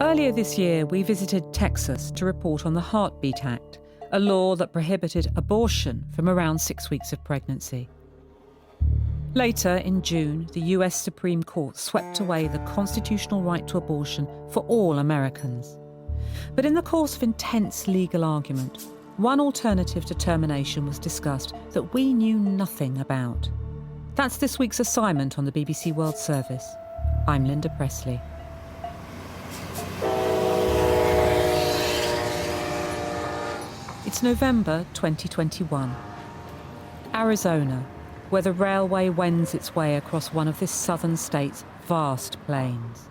Earlier this year, we visited Texas to report on the Heartbeat Act, a law that prohibited abortion from around 6 weeks of pregnancy. Later, in June, the US Supreme Court swept away the constitutional right to abortion for all Americans. But in the course of intense legal argument, one alternative to termination was discussed that we knew nothing about. That's this week's assignment on the BBC World Service. I'm Linda Presley. It's November 2021. Arizona, where the railway wends its way across one of this southern state's vast plains.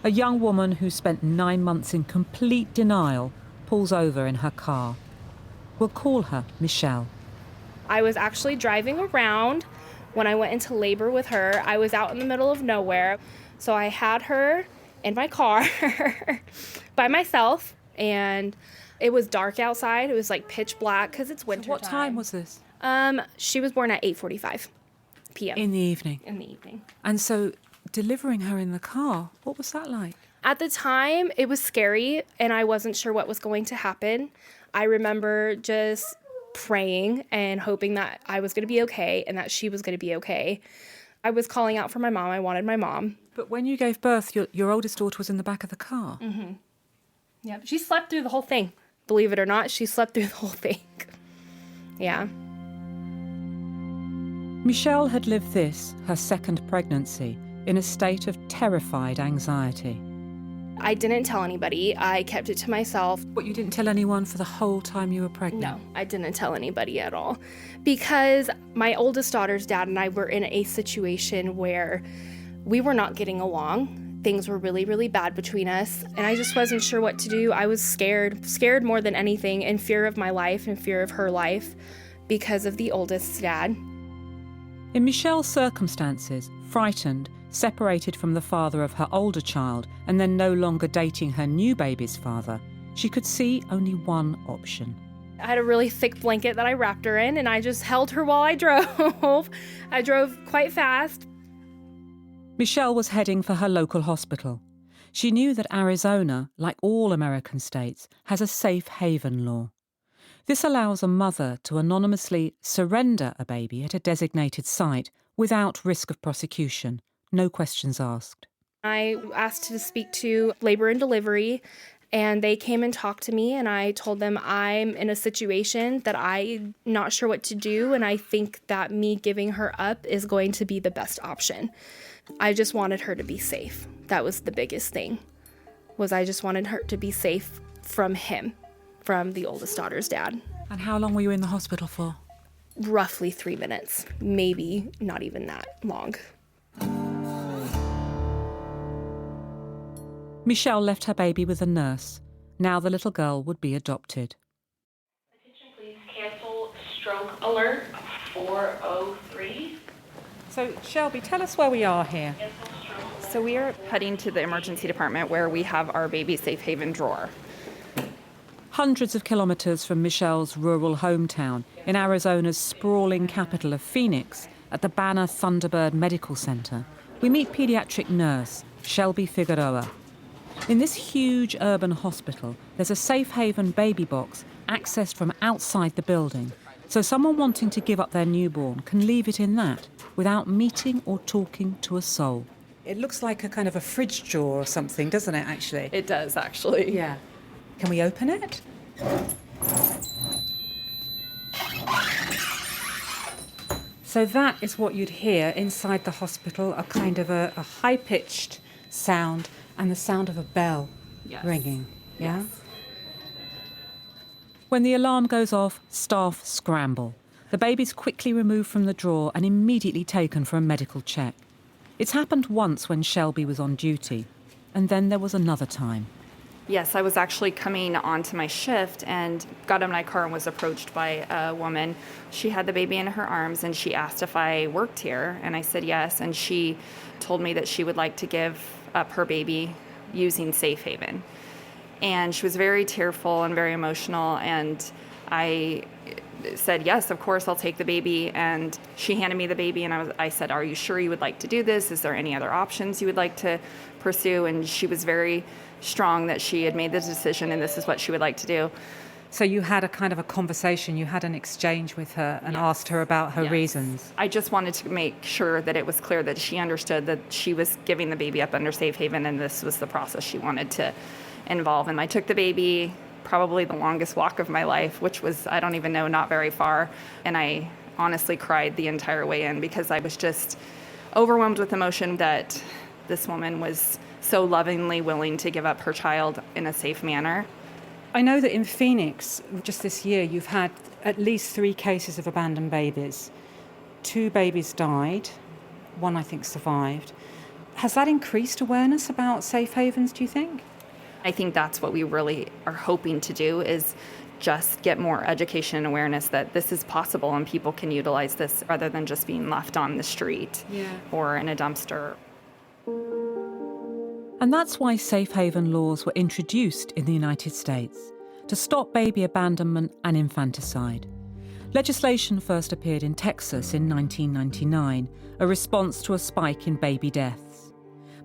A young woman who spent 9 months in complete denial pulls over in her car. We'll call her Michelle. I was actually driving around when I went into labor with her. I was out in the middle of nowhere, so I had her in my car by myself, and it was dark outside. It was like pitch black because it's winter. So what time was this? She was born at 8:45 p.m. In the evening? In the evening. And so delivering her in the car, what was that like? At the time, it was scary, and I wasn't sure what was going to happen. I remember just praying and hoping that I was going to be okay and that she was going to be okay. I was calling out for my mom. I wanted my mom. But when you gave birth, your oldest daughter was in the back of the car? Mm-hmm. Yeah, she slept through the whole thing. Believe it or not, she slept through the whole thing. Yeah. Michelle had lived this, her second pregnancy, in a state of terrified anxiety. I didn't tell anybody. I kept it to myself. But you didn't tell anyone for the whole time you were pregnant? No, I didn't tell anybody at all. Because my oldest daughter's dad and I were in a situation where we were not getting along. Things were really, really bad between us, and I just wasn't sure what to do. I was scared more than anything, in fear of my life and fear of her life because of the oldest dad. In Michelle's circumstances, frightened, separated from the father of her older child, and then no longer dating her new baby's father, she could see only one option. I had a really thick blanket that I wrapped her in, and I just held her while I drove. I drove quite fast. Michelle was heading for her local hospital. She knew that Arizona, like all American states, has a safe haven law. This allows a mother to anonymously surrender a baby at a designated site without risk of prosecution, no questions asked. I asked to speak to labor and delivery, and they came and talked to me, and I told them I'm in a situation that I'm not sure what to do, and I think that me giving her up is going to be the best option. I just wanted her to be safe. That was the biggest thing, was I just wanted her to be safe from him, from the oldest daughter's dad. And how long were you in the hospital for? Roughly 3 minutes, maybe not even that long. Michelle left her baby with a nurse. Now the little girl would be adopted. Attention, please cancel stroke alert 403. So, Shelby, tell us where we are here. So we are heading to the emergency department where we have our baby safe haven drawer. Hundreds of kilometres from Michelle's rural hometown, in Arizona's sprawling capital of Phoenix, at the Banner Thunderbird Medical Center, we meet paediatric nurse Shelby Figueroa. In this huge urban hospital, there's a safe haven baby box accessed from outside the building, so someone wanting to give up their newborn can leave it in that without meeting or talking to a soul. It looks like a kind of a fridge drawer or something, doesn't it, actually? It does, actually. Yeah. Can we open it? So that is what you'd hear inside the hospital, a kind of a high-pitched sound and the sound of a bell ringing, yeah? Yes. When the alarm goes off, staff scramble. The baby's quickly removed from the drawer and immediately taken for a medical check. It's happened once when Shelby was on duty, and then there was another time. Yes, I was actually coming onto my shift and got in my car and was approached by a woman. She had the baby in her arms and she asked if I worked here, and I said yes, and she told me that she would like to give up her baby using Safe Haven. And she was very tearful and very emotional, and I said, yes, of course, I'll take the baby. And she handed me the baby, and I said, are you sure you would like to do this? Is there any other options you would like to pursue? And she was very strong that she had made the decision and this is what she would like to do. So you had a kind of a conversation, you had an exchange with her and asked her about her reasons. I just wanted to make sure that it was clear that she understood that she was giving the baby up under safe haven and this was the process she wanted to involve. And I took the baby, probably the longest walk of my life, which was, I don't even know, not very far. And I honestly cried the entire way in because I was just overwhelmed with emotion that this woman was so lovingly willing to give up her child in a safe manner. I know that in Phoenix, just this year, you've had at least 3 cases of abandoned babies. 2 babies died, 1 I think survived. Has that increased awareness about safe havens, do you think? I think that's what we really are hoping to do, is just get more education and awareness that this is possible and people can utilize this rather than just being left on the street or in a dumpster. And that's why safe haven laws were introduced in the United States, to stop baby abandonment and infanticide. Legislation first appeared in Texas in 1999, a response to a spike in baby deaths.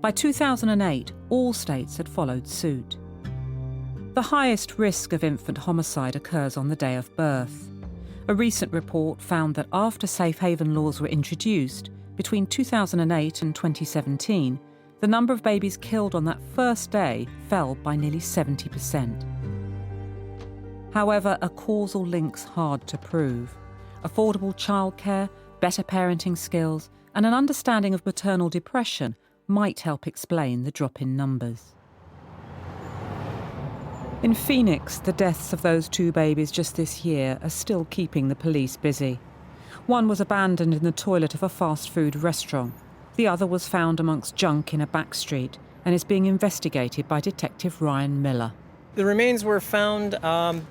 By 2008, all states had followed suit. The highest risk of infant homicide occurs on the day of birth. A recent report found that after safe haven laws were introduced, between 2008 and 2017, the number of babies killed on that first day fell by nearly 70%. However, a causal link's hard to prove. Affordable childcare, better parenting skills, and an understanding of maternal depression might help explain the drop in numbers. In Phoenix, the deaths of those 2 babies just this year are still keeping the police busy. One was abandoned in the toilet of a fast food restaurant. The other was found amongst junk in a back street and is being investigated by Detective Ryan Miller. The remains were found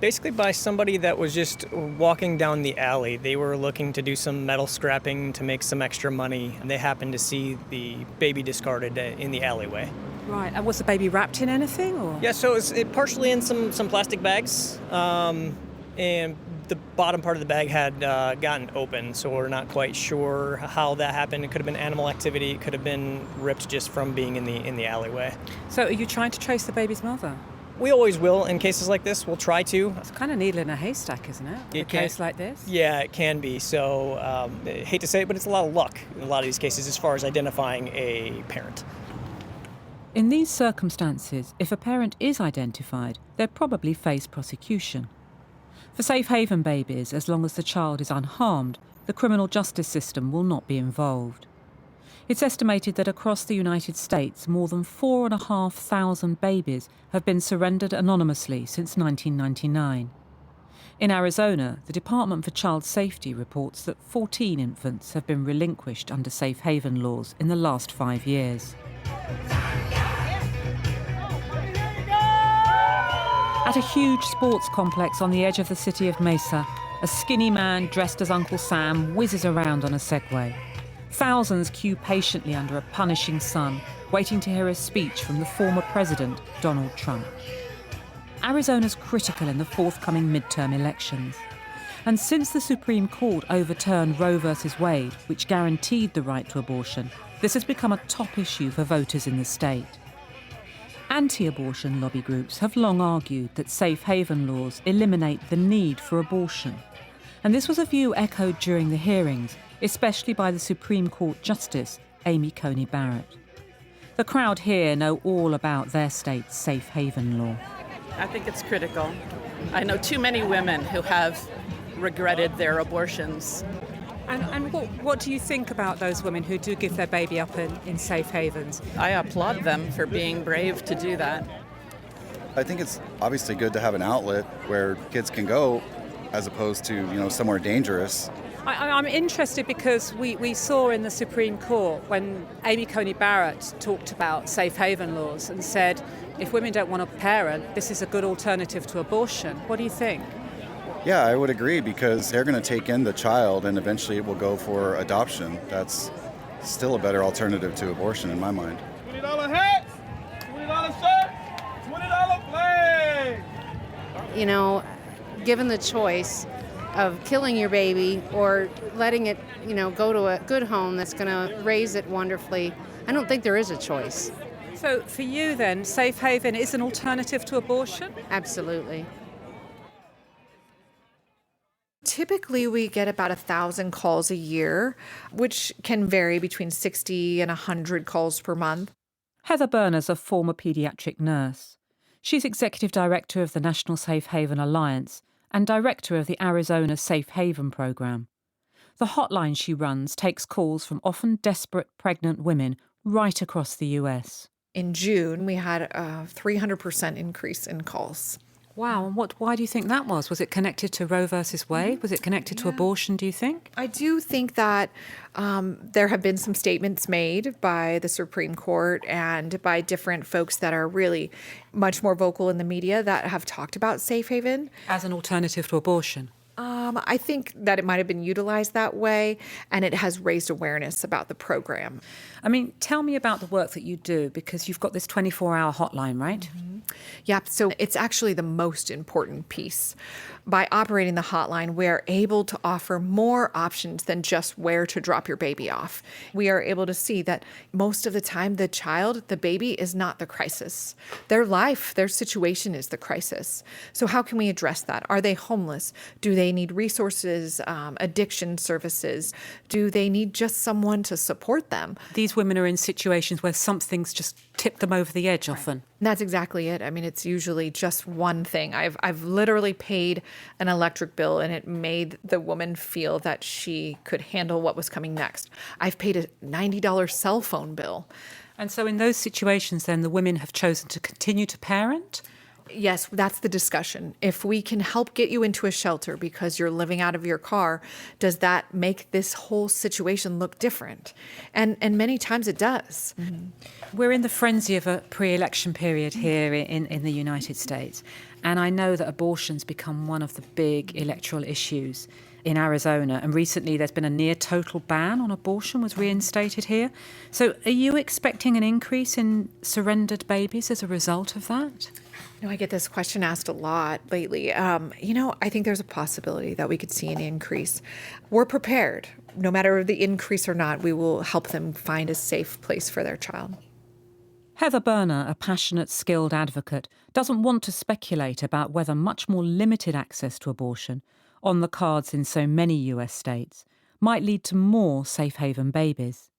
basically by somebody that was just walking down the alley. They were looking to do some metal scrapping to make some extra money, and they happened to see the baby discarded in the alleyway. Right, and was the baby wrapped in anything? Or? Yeah, so it partially in some plastic bags, and the bottom part of the bag had gotten open, so we're not quite sure how that happened. It could have been animal activity. It could have been ripped just from being in the alleyway. So are you trying to trace the baby's mother? We always will in cases like this. We'll try to. It's kind of needle in a haystack, isn't it? In a case like this? Yeah, it can be. So I hate to say it, but it's a lot of luck in a lot of these cases as far as identifying a parent. In these circumstances, if a parent is identified, they'll probably face prosecution. For safe haven babies, as long as the child is unharmed, the criminal justice system will not be involved. It's estimated that across the United States, more than 4,500 babies have been surrendered anonymously since 1999. In Arizona, the Department for Child Safety reports that 14 infants have been relinquished under safe haven laws in the last 5 years. At a huge sports complex on the edge of the city of Mesa, a skinny man dressed as Uncle Sam whizzes around on a Segway. Thousands queue patiently under a punishing sun, waiting to hear a speech from the former president, Donald Trump. Arizona's critical in the forthcoming midterm elections. And since the Supreme Court overturned Roe v. Wade, which guaranteed the right to abortion, this has become a top issue for voters in the state. Anti-abortion lobby groups have long argued that safe haven laws eliminate the need for abortion. And this was a view echoed during the hearings, especially by the Supreme Court Justice, Amy Coney Barrett. The crowd here know all about their state's safe haven law. I think it's critical. I know too many women who have regretted their abortions. And what do you think about those women who do give their baby up in safe havens? I applaud them for being brave to do that. I think it's obviously good to have an outlet where kids can go as opposed to, somewhere dangerous. I'm interested because we saw in the Supreme Court when Amy Coney Barrett talked about safe haven laws and said, if women don't want a parent, this is a good alternative to abortion. What do you think? Yeah, I would agree because they're going to take in the child and eventually it will go for adoption. That's still a better alternative to abortion in my mind. $20 hats, $20 shirt, $20 play. Given the choice, of killing your baby or letting it, go to a good home that's going to raise it wonderfully. I don't think there is a choice. So for you then, safe haven is an alternative to abortion? Absolutely. Typically, we get about 1,000 calls a year, which can vary between 60 and 100 calls per month. Heather Berner's a former paediatric nurse. She's executive director of the National Safe Haven Alliance and director of the Arizona Safe Haven program. The hotline she runs takes calls from often desperate pregnant women right across the US. In June, we had a 300% increase in calls. Wow, and why do you think that was? Was it connected to Roe versus Wade? Was it connected to abortion, do you think? I do think that there have been some statements made by the Supreme Court and by different folks that are really much more vocal in the media that have talked about safe haven. As an alternative to abortion? I think that it might have been utilized that way, and it has raised awareness about the program. I mean, tell me about the work that you do, because you've got this 24-hour hotline, right? Mm-hmm. Yeah, so it's actually the most important piece. By operating the hotline, we're able to offer more options than just where to drop your baby off. We are able to see that most of the time, the baby is not the crisis. Their life, their situation is the crisis. So how can we address that? Are they homeless? Do they need resources, addiction services? Do they need just someone to support them? These women are in situations where something's just tipped them over the edge often. And that's exactly it. I mean, it's usually just one thing. I've literally paid an electric bill and it made the woman feel that she could handle what was coming next. I've paid a $90 cell phone bill. And so in those situations, then, the women have chosen to continue to parent? Yes, that's the discussion. If we can help get you into a shelter because you're living out of your car, does that make this whole situation look different? And many times it does. Mm-hmm. We're in the frenzy of a pre-election period here in the United States. And I know that abortion's become one of the big electoral issues in Arizona. And recently there's been a near total ban on abortion was reinstated here. So are you expecting an increase in surrendered babies as a result of that? I get this question asked a lot lately. I think there's a possibility that we could see an increase. We're prepared. No matter the increase or not, we will help them find a safe place for their child. Heather Berner, a passionate, skilled advocate, doesn't want to speculate about whether much more limited access to abortion, on the cards in so many US states, might lead to more safe haven babies.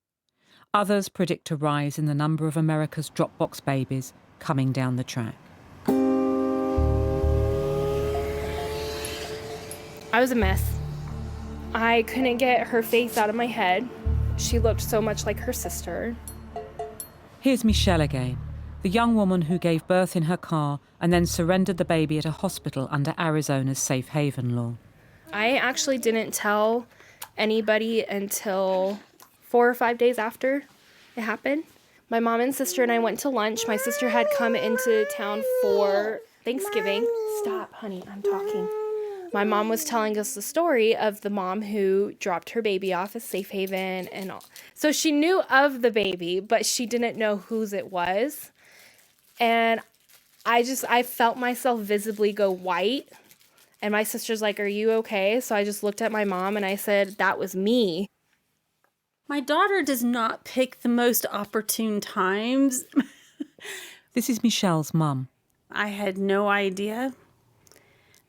Others predict a rise in the number of America's Dropbox babies coming down the track. I was a mess. I couldn't get her face out of my head. She looked so much like her sister. Here's Michelle again, the young woman who gave birth in her car and then surrendered the baby at a hospital under Arizona's safe haven law. I actually didn't tell anybody until 4 or 5 days after it happened. My mom and sister and I went to lunch. My sister had come into town for Thanksgiving. Stop, honey, I'm talking. My mom was telling us the story of the mom who dropped her baby off at Safe Haven and all. So she knew of the baby, but she didn't know whose it was. And I felt myself visibly go white. And my sister's like, "Are you okay?" So I just looked at my mom and I said, "That was me." My daughter does not pick the most opportune times. This is Michelle's mum. I had no idea.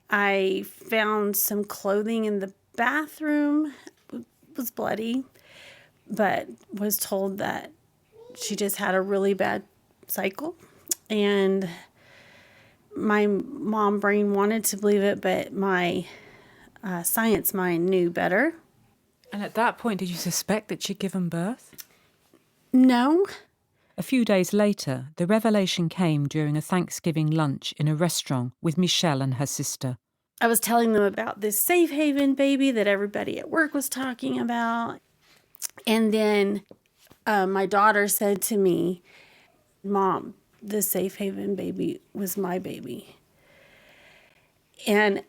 I found some clothing in the bathroom. It was bloody, but was told that she just had a really bad cycle. And my mom brain wanted to believe it, but my science mind knew better. And at that point, did you suspect that she'd given birth? No. A few days later, the revelation came during a Thanksgiving lunch in a restaurant with Michelle and her sister. I was telling them about this safe haven baby that everybody at work was talking about. And then my daughter said to me, "Mom, the safe haven baby was my baby." And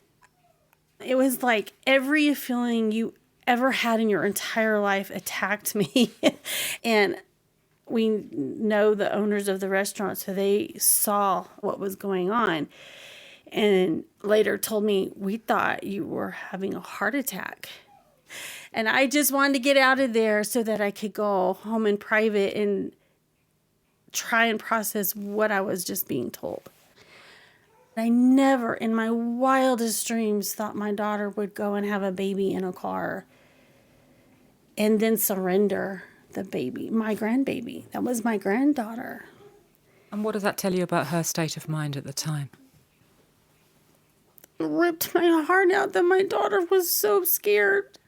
it was like every feeling you ever had in your entire life attacked me. And we know the owners of the restaurant, so they saw what was going on. and later told me, we thought you were having a heart attack. And I just wanted to get out of there so that I could go home in private and try and process what I was just being told. I never in my wildest dreams thought my daughter would go and have a baby in a car and then surrender the baby, my grandbaby. That was my granddaughter. And what does that tell you about her state of mind at the time? It ripped my heart out that my daughter was so scared.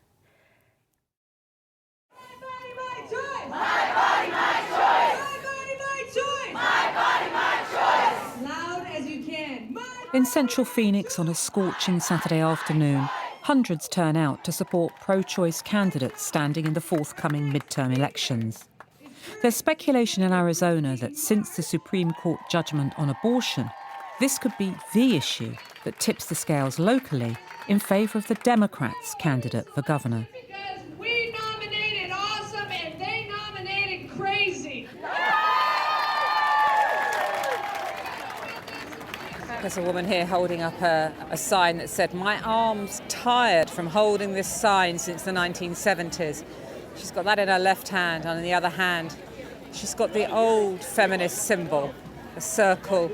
My body, my choice. My body, my choice. My body, my choice. Loud as you can. In central Phoenix on a scorching Saturday afternoon, hundreds turn out to support pro-choice candidates standing in the forthcoming midterm elections. There's speculation in Arizona that since the Supreme Court judgment on abortion, this could be the issue that tips the scales locally in favour of the Democrats' candidate for governor. Because we nominated awesome and they nominated crazy. There's a woman here holding up a sign that said, "My arm's tired from holding this sign since the 1970s. She's got that in her left hand, and in the other hand, she's got the old feminist symbol, a circle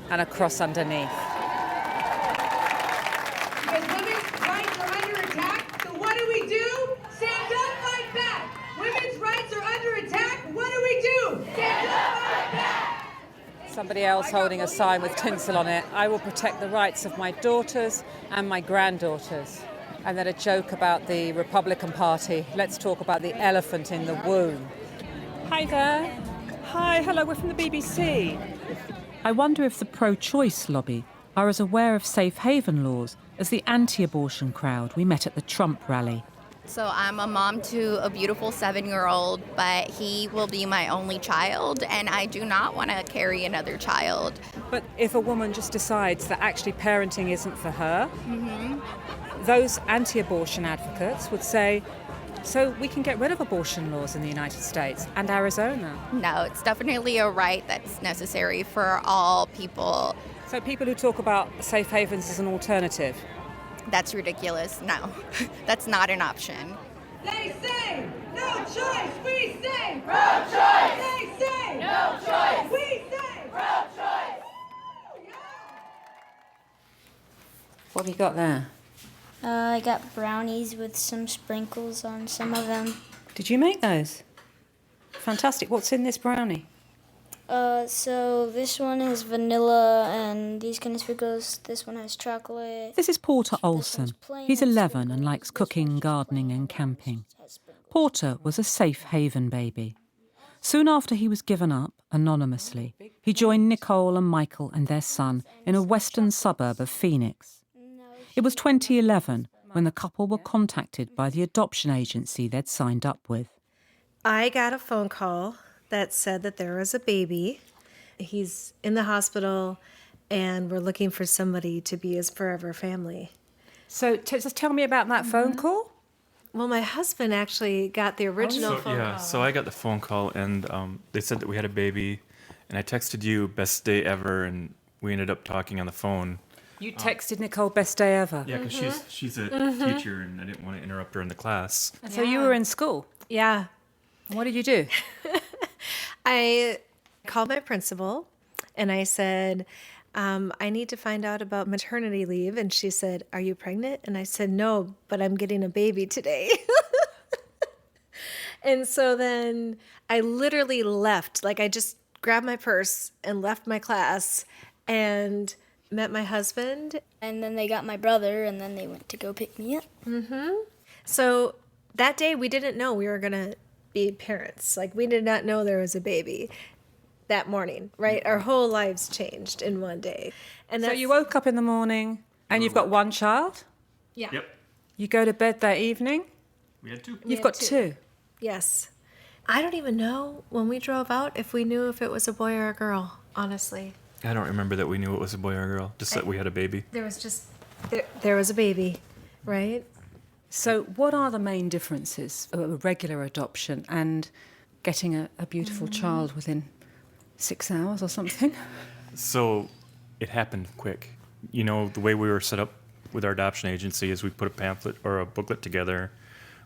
and a cross underneath. Because women's rights are under attack, so what do? Stand up, fight back. Women's rights are under attack, what do? Stand up, fight back. Somebody else holding a sign with tinsel on it, "I will protect the rights of my daughters and my granddaughters." And then a joke about the Republican Party. Let's talk about the elephant in the womb. Hi there. Hi, hello, we're from the BBC. I wonder if the pro-choice lobby are as aware of safe haven laws as the anti-abortion crowd we met at the Trump rally. So I'm a mom to a beautiful 7-year-old, but he will be my only child, and I do not want to carry another child. But if a woman just decides that actually parenting isn't for her, those anti-abortion advocates would say, so we can get rid of abortion laws in the United States and Arizona. No, it's definitely a right that's necessary for all people. So people who talk about safe havens as an alternative? That's ridiculous. No, that's not an option. They say no choice, we say pro-choice. They say no choice, we say pro-choice. What have you got there? I got brownies with some sprinkles on some of them. Did you make those? Fantastic. What's in this brownie? So this one is vanilla and these kind of sprinkles. This one has chocolate. This is Porter Olson. He's 11 and likes cooking, gardening and camping. Porter was a safe haven baby. Soon after he was given up, anonymously, he joined Nicole and Michael and their son in a western suburb of Phoenix. It was 2011 when the couple were contacted by the adoption agency they'd signed up with. I got a phone call that said that there was a baby. He's in the hospital and we're looking for somebody to be his forever family. So just tell me about that phone call. Well, my husband actually got the original phone call. So I got the phone call and they said that we had a baby, and I texted you best day ever, and we ended up talking on the phone. You texted Nicole best day ever? Yeah, because she's a teacher and I didn't want to interrupt her in the class. And so you were in school? Yeah. What did you do? I called my principal and I said, I need to find out about maternity leave. And she said, "Are you pregnant?" And I said, "No, but I'm getting a baby today." And so then I literally left. Like, I just grabbed my purse and left my class and met my husband. And then they got my brother and then they went to go pick me up. So that day we didn't know we were going to be parents. Like, we did not know there was a baby that morning, right? Our whole lives changed in one day. And so you woke up in the morning and you've got one child? Yeah. Yep. You go to bed that evening? We had two. You've got two? Yes. I don't even know when we drove out if we knew if it was a boy or a girl, honestly. I don't remember that we knew it was a boy or a girl, just that we had a baby. There was just, there was a baby, right? So what are the main differences of a regular adoption and getting a beautiful child within 6 hours or something? So it happened quick. the way we were set up with our adoption agency is we put a pamphlet or a booklet together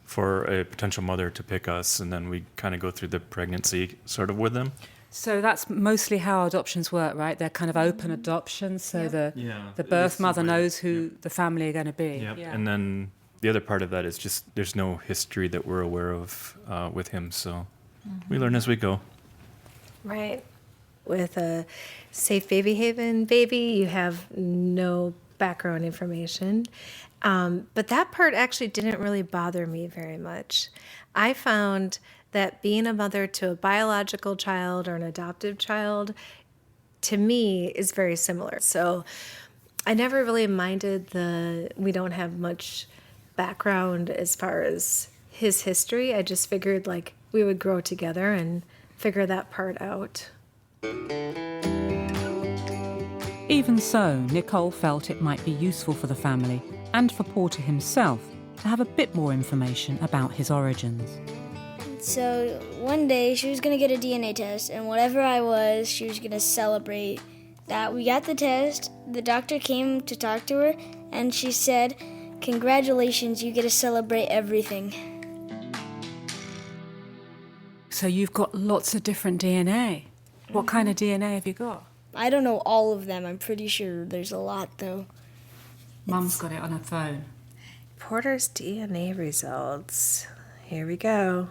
for a potential mother to pick us, and then we kind of go through the pregnancy sort of with them. So that's mostly how adoptions work, right? They're kind of open adoptions, so the birth mother knows who the family are going to be. Yep. And then the other part of that is just there's no history that we're aware of with him, so we learn as we go. Right. With a safe baby haven baby, you have no background information. But that part actually didn't really bother me very much. I found that being a mother to a biological child or an adoptive child, to me, is very similar. So I never really minded we don't have much background as far as his history. I just figured like we would grow together and figure that part out. Even so, Nicole felt it might be useful for the family and for Porter himself to have a bit more information about his origins. So one day she was going to get a DNA test, and whatever I was, she was going to celebrate that we got the test. The doctor came to talk to her, and she said, "Congratulations, you get to celebrate everything." So you've got lots of different DNA. What kind of DNA have you got? I don't know all of them. I'm pretty sure there's a lot, though. Mum's got it on her phone. Porter's DNA results. Here we go.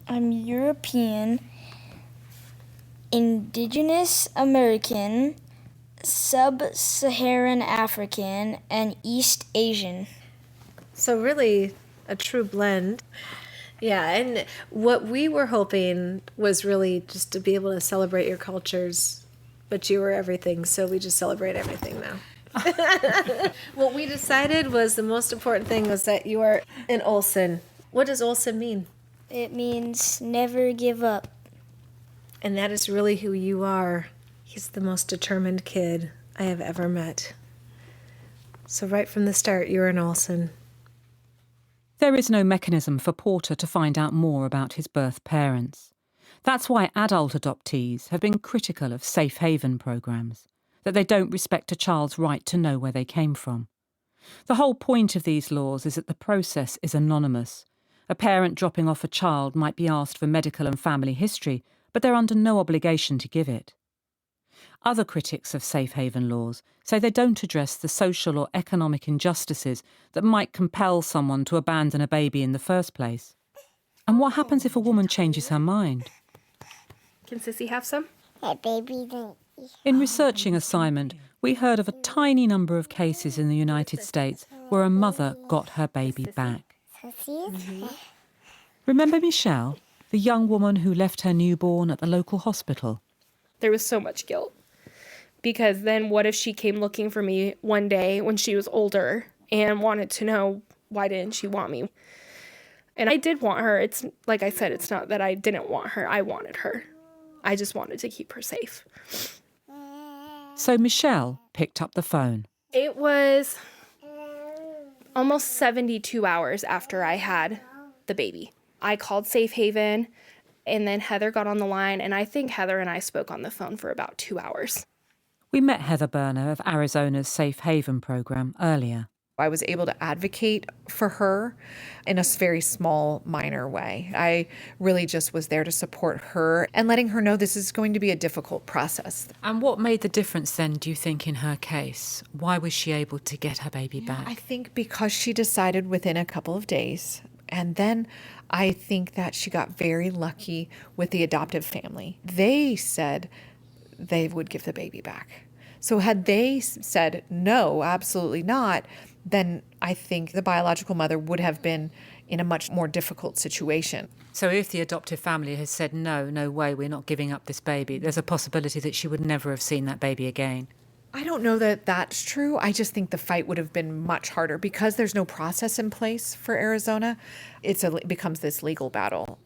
I'm European, Indigenous American, Sub-Saharan African, and East Asian. So really a true blend. Yeah, and what we were hoping was really just to be able to celebrate your cultures, but you were everything, so we just celebrate everything now. What we decided was the most important thing was that you are an Olsen. What does Olsen mean? It means never give up. And that is really who you are. He's the most determined kid I have ever met. So right from the start, you're an Olsen. There is no mechanism for Porter to find out more about his birth parents. That's why adult adoptees have been critical of safe haven programmes, that they don't respect a child's right to know where they came from. The whole point of these laws is that the process is anonymous. A parent dropping off a child might be asked for medical and family history, but they're under no obligation to give it. Other critics of safe haven laws say they don't address the social or economic injustices that might compel someone to abandon a baby in the first place. And what happens if a woman changes her mind? Can Sissy have some? In researching assignment, we heard of a tiny number of cases in the United States where a mother got her baby back. Remember Michelle, the young woman who left her newborn at the local hospital? There was so much guilt. Because then what if she came looking for me one day when she was older and wanted to know, why didn't she want me? And I did want her. It's like I said, it's not that I didn't want her. I wanted her. I just wanted to keep her safe. So Michelle picked up the phone. It was almost 72 hours after I had the baby. I called Safe Haven, and then Heather got on the line, and I think Heather and I spoke on the phone for about 2 hours. We met Heather Berner of Arizona's Safe Haven program earlier. I was able to advocate for her in a very small, minor way. I really just was there to support her and letting her know this is going to be a difficult process. And what made the difference then, do you think, in her case? Why was she able to get her baby back? I think because she decided within a couple of days. And then I think that she got very lucky with the adoptive family. They said they would give the baby back. So had they said, no, absolutely not, then I think the biological mother would have been in a much more difficult situation. So if the adoptive family had said, no way, we're not giving up this baby, there's a possibility that she would never have seen that baby again. I don't know that that's true. I just think the fight would have been much harder because there's no process in place for Arizona. It becomes this legal battle.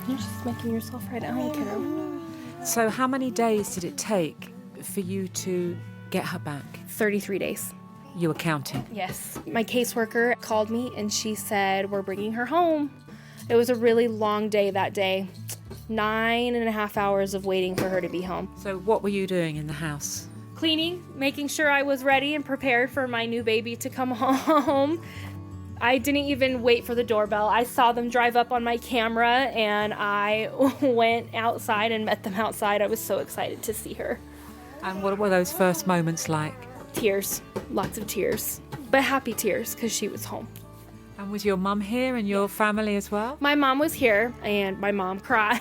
You're just making yourself right now, kiddo. So how many days did it take for you to get her back? 33 days. You were counting? Yes. My caseworker called me and she said, we're bringing her home. It was a really long day that day. 9.5 hours of waiting for her to be home. So what were you doing in the house? Cleaning, making sure I was ready and prepared for my new baby to come home. I didn't even wait for the doorbell. I saw them drive up on my camera and I went outside and met them outside. I was so excited to see her. And what were those first moments like? Tears, lots of tears, but happy tears because she was home. And was your mum here and your family as well? My mom was here and my mom cried.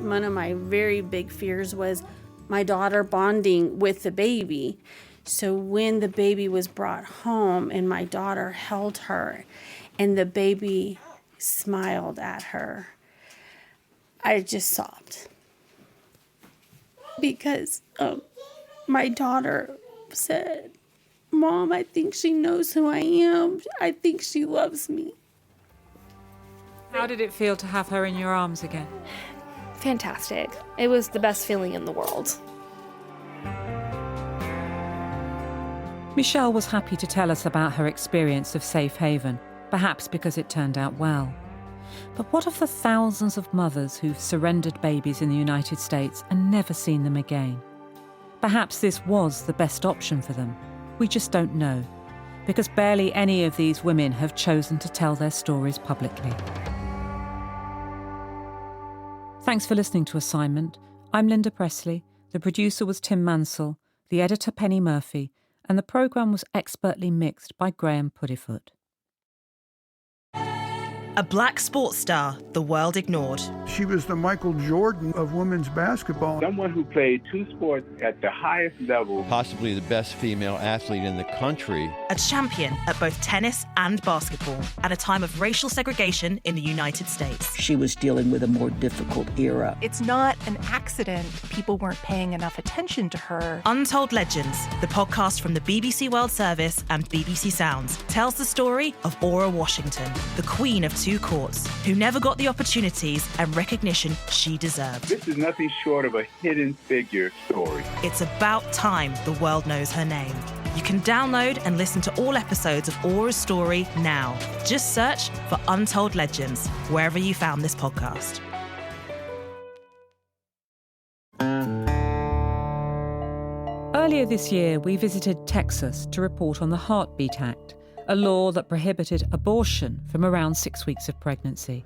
One of my very big fears was my daughter bonding with the baby. So when the baby was brought home and my daughter held her and the baby smiled at her, I just sobbed. Because my daughter said, "Mom, I think she knows who I am. I think she loves me." How did it feel to have her in your arms again? Fantastic. It was the best feeling in the world. Michelle was happy to tell us about her experience of Safe Haven, perhaps because it turned out well. But what of the thousands of mothers who've surrendered babies in the United States and never seen them again? Perhaps this was the best option for them. We just don't know, because barely any of these women have chosen to tell their stories publicly. Thanks for listening to Assignment. I'm Linda Presley. The producer was Tim Mansell, the editor Penny Murphy, and the programme was expertly mixed by Graham Puddifoot. A black sports star the world ignored. She was the Michael Jordan of women's basketball. Someone who played two sports at the highest level. Possibly the best female athlete in the country. A champion at both tennis and basketball at a time of racial segregation in the United States. She was dealing with a more difficult era. It's not an accident people weren't paying enough attention to her. Untold Legends, the podcast from the BBC World Service and BBC Sounds, tells the story of Aura Washington, the queen of two courts, who never got the opportunities and recognition she deserved. This is nothing short of a hidden figure story. It's about time the world knows her name. You can download and listen to all episodes of Aura's story now. Just search for Untold Legends wherever you found this podcast. Earlier this year, we visited Texas to report on the Heartbeat Act, a law that prohibited abortion from around 6 weeks of pregnancy.